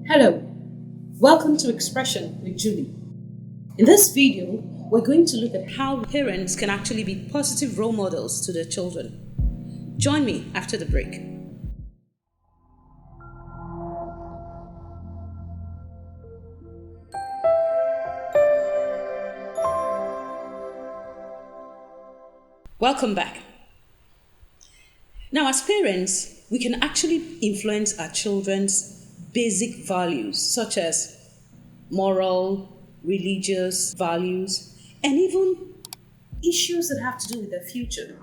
Hello, welcome to Expression with Julie. In this video, we're going to look at how parents can actually be positive role models to their children. Join me after the break. Welcome back. Now, as parents, we can actually influence our children's basic values, such as moral, religious values, and even issues that have to do with their future.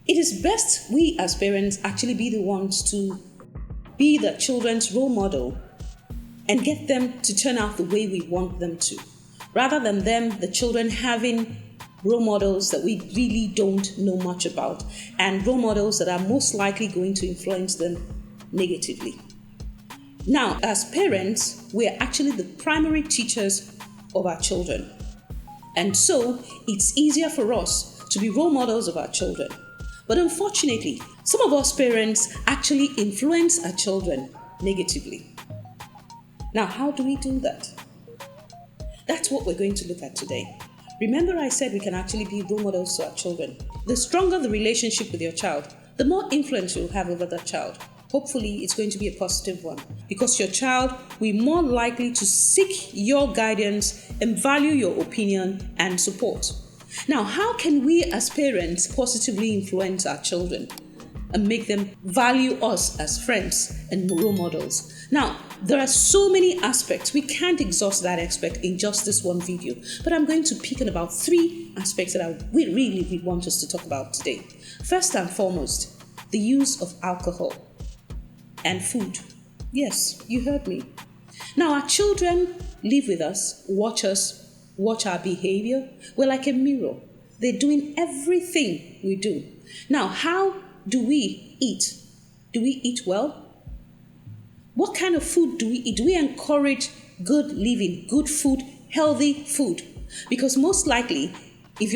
It is best we as parents actually be the ones to be the children's role model and get them to turn out the way we want them to, rather than the children, having role models that we really don't know much about and role models that are most likely going to influence them negatively. Now, as parents, we are actually the primary teachers of our children. And so, it's easier for us to be role models of our children. But unfortunately, some of us parents actually influence our children negatively. Now, how do we do that? That's what we're going to look at today. Remember, I said we can actually be role models to our children. The stronger the relationship with your child, the more influence you'll have over that child. Hopefully, it's going to be a positive one, because your child will be more likely to seek your guidance and value your opinion and support. Now, how can we as parents positively influence our children and make them value us as friends and role models? Now, there are so many aspects. We can't exhaust that aspect in just this one video, but I'm going to pick on about 3 aspects that we really want us to talk about today. First and foremost, the use of alcohol and food. Yes, you heard me. Now, our children live with us, watch our behavior. We're like a mirror. They're doing everything we do. Now, how do we eat? Do we eat well? What kind of food do we eat? Do we encourage good living, good food, healthy food? Because most likely, if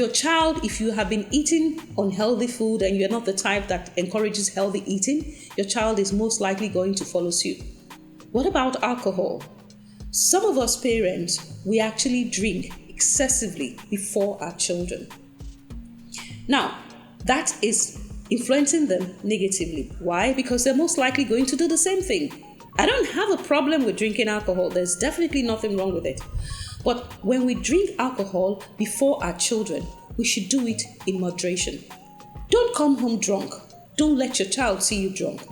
you have been eating unhealthy food and you're not the type that encourages healthy eating, your child is most likely going to follow suit. What about alcohol? Some of us parents, we actually drink excessively before our children. Now, that is influencing them negatively. Why? Because they're most likely going to do the same thing. I don't have a problem with drinking alcohol. There's definitely nothing wrong with it. But when we drink alcohol before our children, we should do it in moderation. Don't come home drunk. Don't let your child see you drunk.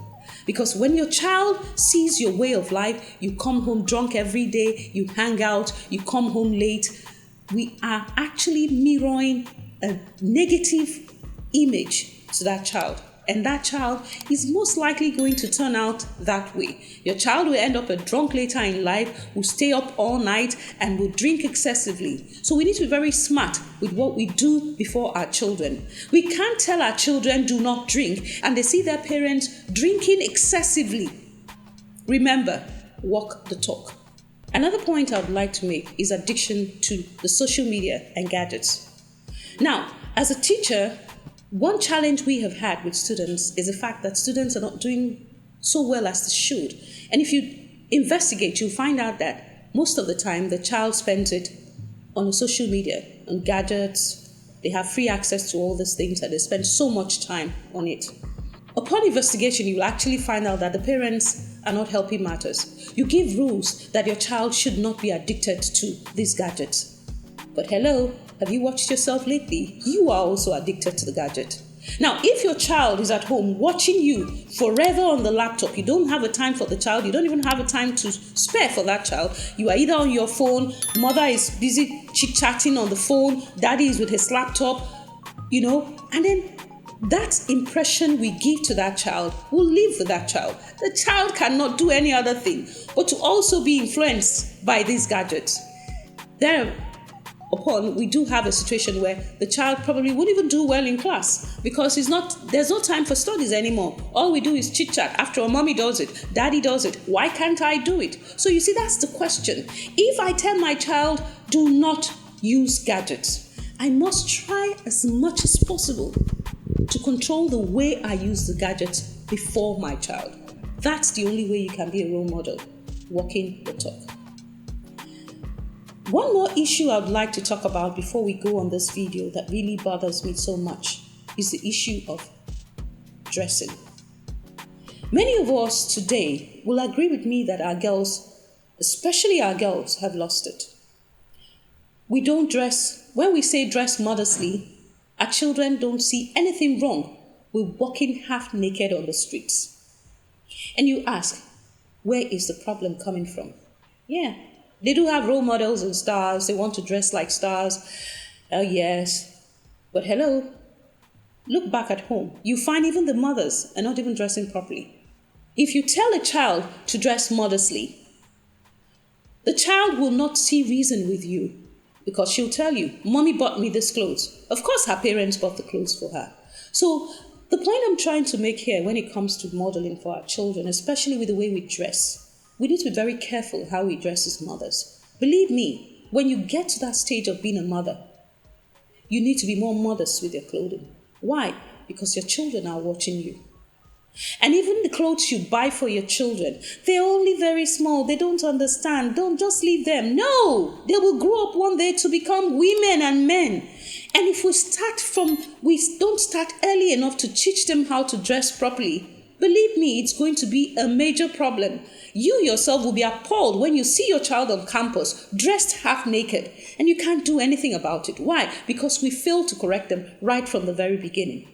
Because when your child sees your way of life, you come home drunk every day, you hang out, you come home late, we are actually mirroring a negative image to that child. And that child is most likely going to turn out that way. Your child will end up a drunk later in life, will stay up all night, and will drink excessively. So we need to be very smart with what we do before our children. We can't tell our children do not drink, and they see their parents drinking excessively. Remember, walk the talk. Another point I would like to make is addiction to the social media and gadgets. Now, as a teacher, one challenge we have had with students is the fact that students are not doing so well as they should. And if you investigate, you'll find out that most of the time the child spends it on social media, on gadgets. They have free access to all these things and they spend so much time on it. Upon investigation, you will actually find out that the parents are not helping matters. You give rules that your child should not be addicted to these gadgets. But hello, have you watched yourself lately? You are also addicted to the gadget. Now, if your child is at home watching you forever on the laptop, you don't have a time for the child, you don't even have a time to spare for that child. You are either on your phone, mother is busy chit-chatting on the phone, daddy is with his laptop, and then that impression we give to that child will live with that child. The child cannot do any other thing but to also be influenced by these gadgets. Thereupon, we do have a situation where the child probably won't even do well in class because there's no time for studies anymore. All we do is chit chat. After all, mommy does it, daddy does it. Why can't I do it? So you see, that's the question. If I tell my child, do not use gadgets, I must try as much as possible to control the way I use the gadgets before my child. That's the only way you can be a role model, walking the talk. One more issue I would like to talk about before we go on this video that really bothers me so much is the issue of dressing. Many of us today will agree with me that our girls, especially our girls, have lost it. We don't dress, when we say dress modestly, our children don't see anything wrong with walking half naked on the streets. And you ask, where is the problem coming from? Yeah, they do have role models and stars. They want to dress like stars. Oh, yes. But hello, look back at home. You find even the mothers are not even dressing properly. If you tell a child to dress modestly, the child will not see reason with you because she'll tell you, Mommy bought me this clothes. Of course, her parents bought the clothes for her. So the point I'm trying to make here when it comes to modeling for our children, especially with the way we dress, we need to be very careful how we dress as mothers. Believe me, when you get to that stage of being a mother, you need to be more modest with your clothing. Why? Because your children are watching you. And even the clothes you buy for your children, they're only very small. They don't understand. Don't just leave them. No, they will grow up one day to become women and men. And if we don't start early enough to teach them how to dress properly, believe me, it's going to be a major problem. You yourself will be appalled when you see your child on campus dressed half naked and you can't do anything about it. Why? Because we failed to correct them right from the very beginning.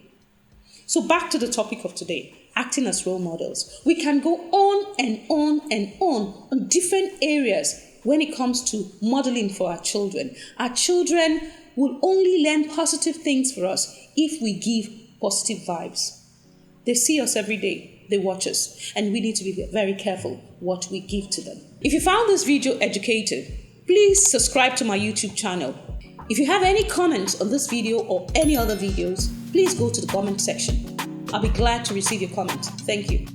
So back to the topic of today, acting as role models. We can go on and on and on different areas when it comes to modeling for our children. Our children will only learn positive things for us if we give positive vibes. They see us every day, they watch us, and we need to be very careful what we give to them. If you found this video educative, please subscribe to my YouTube channel. If you have any comments on this video or any other videos, please go to the comment section. I'll be glad to receive your comments. Thank you.